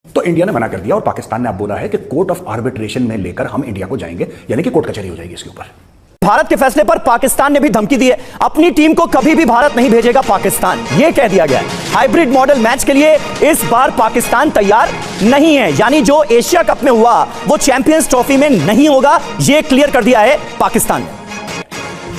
तो इंडिया ने मना कर दिया और पाकिस्तान ने अब बोला है कि कोर्ट ऑफ आर्बिट्रेशन में लेकर हम इंडिया को जाएंगे, यानी कि कोर्ट कचहरी हो जाएगी इसके ऊपर। भारत के फैसले पर पाकिस्तान ने भी धमकी दी है, अपनी टीम को कभी भी भारत नहीं भेजेगा पाकिस्तान, यह कह दिया गया है। हाइब्रिड मॉडल मैच के लिए इस बार पाकिस्तान तैयार नहीं है, यानी जो एशिया कप में हुआ वो चैंपियंस ट्रॉफी में नहीं होगा, यह क्लियर कर दिया है पाकिस्तान ने।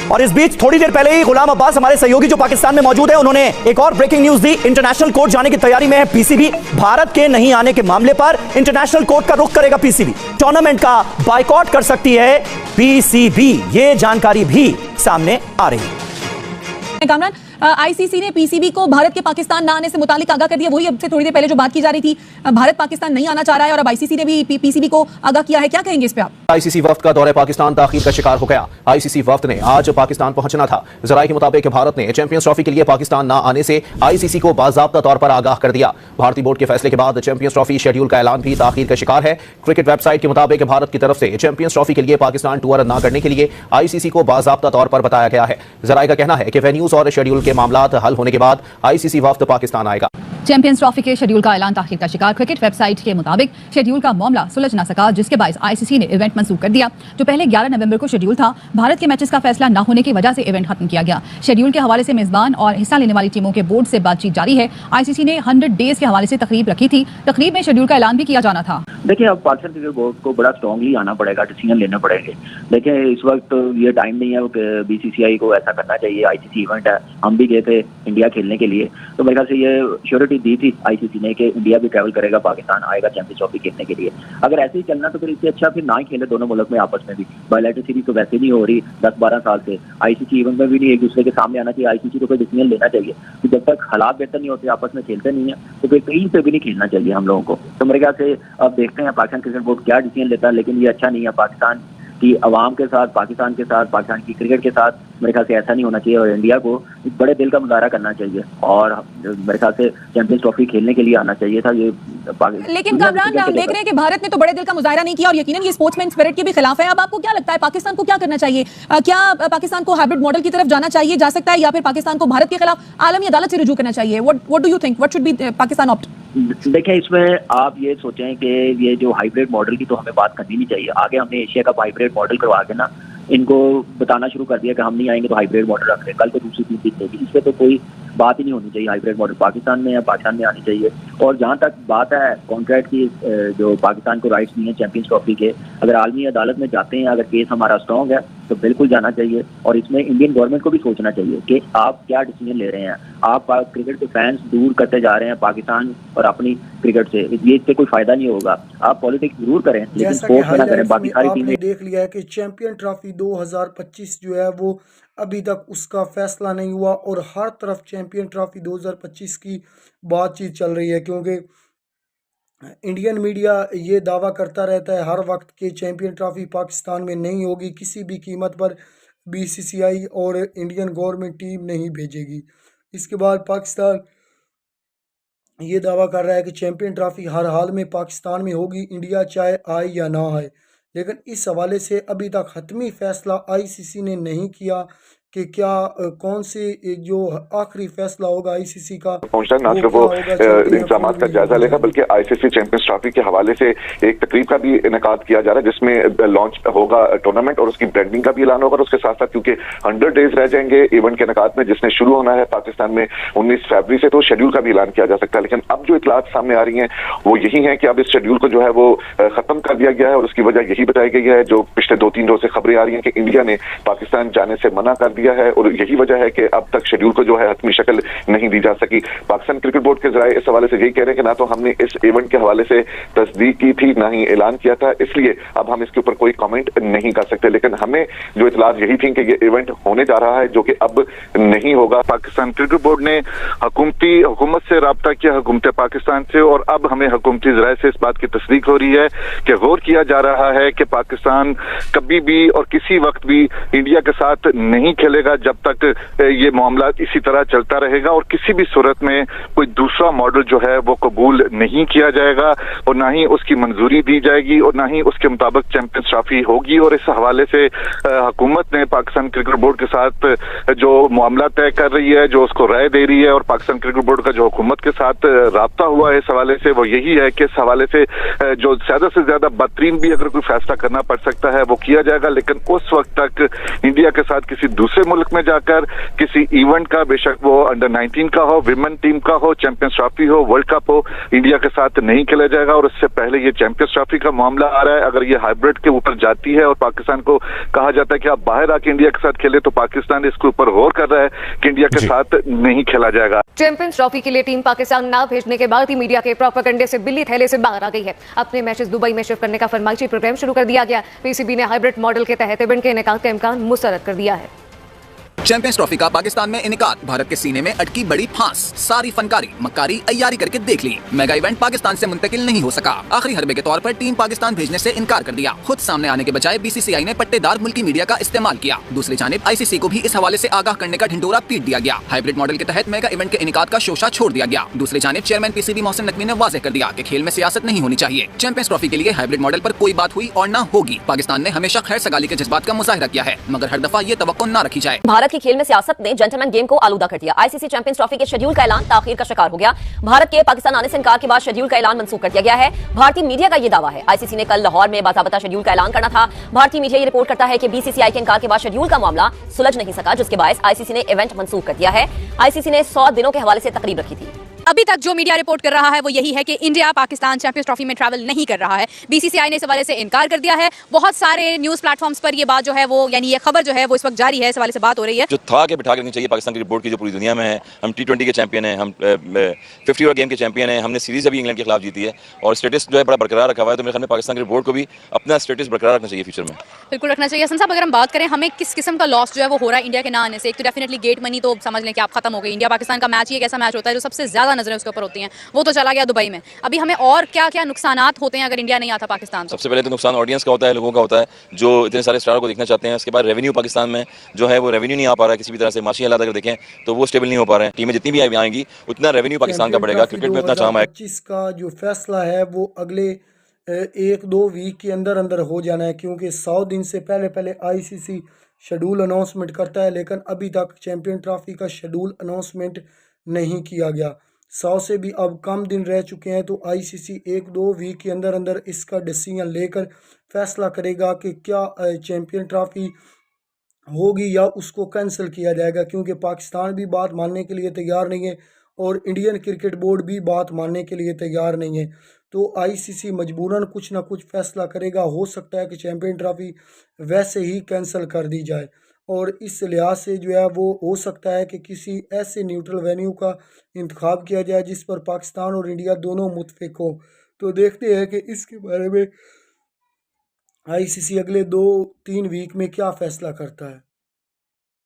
और इस बीच थोड़ी देर पहले ही गुलाम अब्बास हमारे सहयोगी जो पाकिस्तान में मौजूद है, उन्होंने एक और ब्रेकिंग न्यूज दी। इंटरनेशनल कोर्ट जाने की तैयारी में है पीसीबी। भारत के नहीं आने के मामले पर इंटरनेशनल कोर्ट का रुख करेगा पीसीबी। टूर्नामेंट का बायकॉट कर सकती है पीसीबी, ये जानकारी भी सामने आ रही है। कामरान, आईसीसी ने पीसीबी को भारत के पाकिस्तान ना आने से मुतालिक आगाह कर दिया। वही अब से थोड़ी देर पहले जो बात की जा रही थी, भारत पाकिस्तान नहीं आना चाह रहा है और अब आईसीसी ने भी पीसीबी को आगाह किया है। क्या कहेंगे इस पे आप? आईसीसी वफ्द का दौरे पाकिस्तान ताखीर का शिकार हो गया। आईसीसी वफ्द ने आज पाकिस्तान पहुंचना था। जराये के मुताबिक भारत ने चैंपियंस ट्रॉफी के लिए पाकिस्तान ना आने से आईसीसी को बाज़ाब्ता तौर पर आगाह कर दिया। भारतीय बोर्ड के फैसले के बाद चैंपियंस ट्रॉफी शेड्यूल का ऐलान भी ताखीर का शिकार है। क्रिकेट वेबसाइट के मुताबिक भारत की तरफ से चैंपियंस ट्रॉफी के लिए पाकिस्तान टूर न करने के लिए आईसीसी को बाज़ाब्ता तौर पर बताया गया है। जराये का कहना है कि वेन्यूज और शेड्यूल के मामलात हल होने के बाद आईसीसी वफ्द पाकिस्तान आएगा। चैंपियंस ट्रॉफी के शेड्यूल का ऐलान ताखीर का शिकार। क्रिकेट वेबसाइट के मुताबिक शेड्यूल का मामला सुलझ ना सका, जिसके बायस आईसीसी ने इवेंट मंसूख कर दिया। जो पहले 11 नवंबर को शेड्यूल था, भारत के मैचेस का फैसला न होने की वजह से इवेंट खत्म किया गया। शेड्यूल के हवाले से मेजबान और हिस्सा लेने वाली टीमों के बोर्ड से बातचीत जारी है। आईसीसी ने 100 डेज के हवाले से तकरीब रखी थी। तकरीब में शेड्यूल का ऐलान भी किया जाना था। देखिए, अब पाकिस्तान क्रिकेट बोर्ड को बड़ा स्ट्रांगली आना पड़ेगा, डिसीजन लेना पड़ेंगे। देखिए, इस वक्त ये टाइम नहीं है कि बीसीसीआई को ऐसा करना चाहिए। आईसीसी इवेंट है, हम भी गए थे इंडिया खेलने के लिए, तो मेरे ख्याल से ये श्योरिटी दी थी आईसीसी ने कि इंडिया भी ट्रैवल करेगा, पाकिस्तान आएगा चैंपियंस ट्रॉफी खेलने के लिए। अगर ऐसे ही चलना तो फिर इससे अच्छा फिर ना ही खेले दोनों मुल्क में आपस में भी। बायलैटरल सीरीज तो वैसे नहीं हो रही 10-12 साल से। आईसीसी इवेंट में भी नहीं एक दूसरे के सामने आना चाहिए। आईसीसी को कोई डिसीजन लेना चाहिए कि जब तक हालात बेहतर नहीं होते, आपस में खेलते नहीं है, तो फिर कहीं पे भी नहीं खेलना चाहिए हम लोगों को। तो मेरे ख्याल से अब देखते हैं पाकिस्तान क्रिकेट बोर्ड क्या डिसीजन लेता है, लेकिन ये अच्छा नहीं है पाकिस्तान की आवाम के साथ, पाकिस्तान के साथ, पाकिस्तान की क्रिकेट के साथ। मेरे ख्याल से ऐसा नहीं होना चाहिए और इंडिया को एक बड़े दिल का मुजाहरा करना चाहिए और मेरे ख्याल से चैंपियंस ट्रॉफी खेलने के लिए आना चाहिए था। ये लेकिन कामरान, हम देख रहे हैं कि भारत ने तो बड़े दिल का मुजाहरा नहीं किया और यकीनन ये स्पोर्ट्समैन स्पिरिट के भी खिलाफ है। अब आपको क्या लगता है पाकिस्तान को क्या करना चाहिए? क्या पाकिस्तान को हाइब्रिड मॉडल की तरफ जाना चाहिए, जा सकता है, या फिर पाकिस्तान को भारत के खिलाफ आलमी अदालत से रुजू करना चाहिए? What do you think, what should be Pakistan opt? देखिए, इसमें आप ये सोचें कि ये जो हाइब्रिड मॉडल की तो हमें बात करनी नहीं चाहिए। आगे हमने एशिया कप हाइब्रिड मॉडल करवा के ना इनको बताना शुरू कर दिया कि हम नहीं आएंगे तो हाइब्रिड मॉडल रख रहे हैं, कल को दूसरी टीम जीतेगी। इस पर तो कोई बात ही नहीं होनी चाहिए। हाइब्रिड मॉडल पाकिस्तान में या पाकिस्तान में आनी चाहिए। और जहाँ तक बात है कॉन्ट्रैक्ट की, जो पाकिस्तान को राइट्स नहीं है चैंपियंस ट्रॉफी के, अगर आलमी अदालत में जाते हैं, अगर केस हमारा स्ट्रॉन्ग है तो बिल्कुल जाना चाहिए। और इसमें इंडियन गवर्नमेंट को भी सोचना चाहिए कि आप क्या डिसीजन ले रहे हैं। आप क्रिकेट के फैंस दूर करते जा रहे हैं पाकिस्तान और अपनी क्रिकेट से, ये इससे कोई फायदा नहीं होगा। आप पॉलिटिक्स जरूर करें लेकिन स्पोर्ट्स में ना करें। बाकी सारी टीमें देख लिया है कि चैंपियन ट्रॉफी 2025 जो है वो अभी तक उसका फैसला नहीं हुआ और हर तरफ चैंपियन ट्रॉफी 2025 की बातचीत चल रही है, क्योंकि इंडियन मीडिया ये दावा करता रहता है हर वक्त कि चैंपियन ट्रॉफी पाकिस्तान में नहीं होगी, किसी भी कीमत पर बीसीसीआई और इंडियन गवर्नमेंट टीम नहीं भेजेगी। इसके बाद पाकिस्तान ये दावा कर रहा है कि चैंपियन ट्रॉफी हर हाल में पाकिस्तान में होगी, इंडिया चाहे आए या ना आए। लेकिन इस हवाले से अभी तक हतमी फैसला आईसीसी ने नहीं किया कि क्या कौन से जो आखिरी फैसला होगा आईसीसी का, ना सिर्फ वो इंतजाम का जायजा लेगा बल्कि आईसीसी चैंपियंस ट्रॉफी के हवाले से एक तकरीब का भी इनेकाद किया जा रहा है जिसमें लॉन्च होगा टूर्नामेंट और उसकी ब्रांडिंग का भी ऐलान होगा। उसके साथ साथ क्योंकि 100 डेज रह जाएंगे इवेंट के इनेकाद में, जिसने शुरू होना है पाकिस्तान में 19 फरवरी से, तो शेड्यूल का भी ऐलान किया जा सकता है। लेकिन अब जो इतलात सामने आ रही है वो यही है कि अब इस शेड्यूल को जो है वो खत्म कर दिया गया है और उसकी वजह यही बताई गई है, जो पिछले 2-3 रोज से खबरें आ रही है कि इंडिया ने पाकिस्तान जाने से मना कर दिया है और यही वजह है कि अब तक शेड्यूल को जो है हतमी शक्ल नहीं दी जा सकी। पाकिस्तान क्रिकेट बोर्ड के जराये इस हवाले से यही कह रहे हैं कि ना तो हमने इस इवेंट के हवाले से तस्दीक की थी ना ही ऐलान किया था, इसलिए अब हम इसके ऊपर कोई कमेंट नहीं कर सकते। लेकिन हमें जो इतलात यही थी कि ये इवेंट होने जा रहा है जो कि अब नहीं होगा। पाकिस्तान क्रिकेट बोर्ड ने हुकूमत से रब्ता किया, हुकूमत पाकिस्तान से, और अब हमें हुकूमती जराये से इस बात की तस्दीक हो रही है कि गौर किया जा रहा है कि पाकिस्तान कभी भी और किसी वक्त भी इंडिया के साथ नहीं खेल चलेगा जब तक ये मामला इसी तरह चलता रहेगा, और किसी भी सूरत में कोई दूसरा मॉडल जो है वो कबूल नहीं किया जाएगा और ना ही उसकी मंजूरी दी जाएगी और ना ही उसके मुताबिक चैंपियंस ट्रॉफी होगी। और इस हवाले से हुकूमत ने पाकिस्तान क्रिकेट बोर्ड के साथ जो मामला तय कर रही है, जो उसको राय दे रही है, और पाकिस्तान क्रिकेट बोर्ड का जो हुकूमत के साथ राब्ता हुआ है इस हवाले से, वो यही है कि इस हवाले से जो ज्यादा से ज्यादा बदतरीन भी अगर कोई फैसला करना पड़ सकता है वो किया जाएगा, लेकिन उस वक्त तक इंडिया के साथ किसी दूसरे मुल्क में जाकर किसी इवेंट का, बेशक वो अंडर 19 का हो, विमेन टीम का हो, चैंपियंस ट्रॉफी हो, वर्ल्ड कप हो, इंडिया के साथ नहीं खेला जाएगा। और उससे पहले ये चैंपियंस ट्रॉफी का मामला आ रहा है, अगर ये हाइब्रिड के ऊपर जाती है और पाकिस्तान को कहा जाता है कि आप बाहर आके इंडिया के साथ खेले, तो पाकिस्तान इसके ऊपर गौर कर रहा है कि इंडिया के साथ नहीं खेला जाएगा। चैंपियंस ट्रॉफी के लिए टीम पाकिस्तान ना भेजने के बाद ही मीडिया के प्रोपेगेंडे से बिल्ली थैले से बाहर आ गई है। अपने मैचेस दुबई में शिफ्ट करने का फरमाइशी प्रोग्राम शुरू कर दिया गया। पीसीबी ने हाइब्रिड मॉडल के तहत इवेंट के इनेकाद का इम्कान मुस्तरद कर दिया है। चैंपियंस ट्रॉफी का पाकिस्तान में इनेकाद, भारत के सीने में अटकी बड़ी फांस, सारी फनकारी मक्कारी अय्यारी करके देख ली, मेगा इवेंट पाकिस्तान से मुंतकिल नहीं हो सका। आखिरी हरबे के तौर पर टीम पाकिस्तान भेजने से इनकार कर दिया। खुद सामने आने के बजाय बीसीसीआई ने पट्टेदार मुल्की मीडिया का इस्तेमाल किया। दूसरी जानिब आईसीसी को भी इस हवाले से आगाह करने का ढिंडोरा पीट दिया गया। हाइब्रिड मॉडल के तहत मेगा इवेंट के इनेकाद का शोशा छोड़ दिया गया। दूसरी जानिब चेयरमैन पीसीबी मोहसिन नकवी ने वाज़ेह कर दिया कि खेल में सियासत नहीं होनी चाहिए। चैंपियंस ट्रॉफी के लिए हाइब्रिड मॉडल पर कोई बात हुई और न होगी। पाकिस्तान ने हमेशा खैर सगाली के जज्बात का मुजाहिरा किया है, मगर हर दफा ये तवक्को न रखी जाए। भारत की खेल में सियासत ने जेंटलमैन गेम को आलूदा कर दिया। आईसीसी चैंपियंस ट्रॉफी के शेड्यूल का ऐलान ताखीर का शिकार हो गया। भारत के पाकिस्तान आने से इनकार के बाद शेड्यूल का ऐलान मंसूख कर दिया गया है। भारतीय मीडिया का यह दावा है। आईसीसी ने कल लाहौर में बाकायदा शेड्यूल का ऐलान करना था। भारतीय मीडिया ये रिपोर्ट करता है कि बीसीसीआई के इनकार के बाद शेड्यूल का मामला सुलझ नहीं सका, जिसके बायस आईसीसी ने इवेंट मंसूख कर दिया है। आईसीसी ने 100 दिनों के हवाले से तकरीब रखी थी। अभी तक जो मीडिया रिपोर्ट कर रहा है वो यही है कि इंडिया पाकिस्तान चैंपियंस ट्रॉफी में ट्रैवल नहीं कर रहा है। बीसीसीआई ने इस हवाले से इनकार कर दिया है। बहुत सारे न्यूज प्लेटफॉर्म्स पर ये बात जो है वो, यानी ये खबर जो है वो इस वक्त जारी है, इस हवाले से बात हो रही है। जो था कि बिठा करनी चाहिए पाकिस्तान की रिपोर्ट की, जो पूरी दुनिया में है। हम T20 के चैंपियन हैं, हम 50 ओवर गेम के चैंपियन हैं, हमने सीरीज अभी इंग्लैंड के खिलाफ जीती है और स्टेटस जो है बड़ा बरकरार रखा हुआ है। तो मेरे ख्याल में पाकिस्तान की रिपोर्ट को भी अपना स्टेटस बरकरार रखना चाहिए फ्यूचर में। बिल्कुल रखना चाहिए। हसन साहब, अगर हम बात करें हमें किस किस्म का लॉस जो है वो हो रहा है इंडिया के ना आने से, एक तो डेफिनेटली गेट मनी तो समझ लें कि आप खत्म हो गई। इंडिया पाकिस्तान का मैच ही एक ऐसा मैच होता है जो सबसे ज्यादा नजरें उसके ऊपर होती हैं, वो तो चला गया दुबई में। अभी हमें और क्या क्या नुकसानात होते हैं अगर इंडिया नहीं आता पाकिस्तान? सबसे पहले तो नुकसान ऑडियंस का होता है, लोगों का होता है जो इतने सारे स्टार को देखना चाहते हैं। उसके बाद रेवेन्यू पाकिस्तान में जो है वो रेवेन्यू नहीं आ पा रहा है किसी भी तरह से। माशी हालात अगर देखें तो वो स्टेबल नहीं हो पा रहे हैं। टीमें जितनी भी आएंगी उतना रेवेन्यू पाकिस्तान का बढ़ेगा। क्रिकेट में इतना चाम है। 2025 का जो फैसला है वो अगले 1-2 वीक के अंदर अंदर हो जाना है, क्योंकि 100 दिन से पहले पहले आईसीसी शेड्यूल अनाउंसमेंट करता है, लेकिन अभी तक चैंपियन ट्रॉफी का शेड्यूल अनाउंसमेंट नहीं किया गया। 100 से भी अब कम दिन रह चुके हैं, तो आईसीसी 1-2 वीक के अंदर अंदर इसका डिसीजन लेकर फैसला करेगा कि क्या चैंपियन ट्रॉफी होगी या उसको कैंसिल किया जाएगा, क्योंकि पाकिस्तान भी बात मानने के लिए तैयार नहीं है और इंडियन क्रिकेट बोर्ड भी बात मानने के लिए तैयार नहीं है। तो आईसीसी मजबूरन कुछ ना कुछ फैसला करेगा। हो सकता है कि चैंपियन ट्रॉफी वैसे ही कैंसिल कर दी जाए, और इस लिहाज से जो है वो हो सकता है कि किसी ऐसे न्यूट्रल वेन्यू का इंतखाब किया जाए जिस पर पाकिस्तान और इंडिया दोनों मुत्फिक हों। तो देखते हैं कि इसके बारे में आईसीसी अगले 2-3 वीक में क्या फ़ैसला करता है।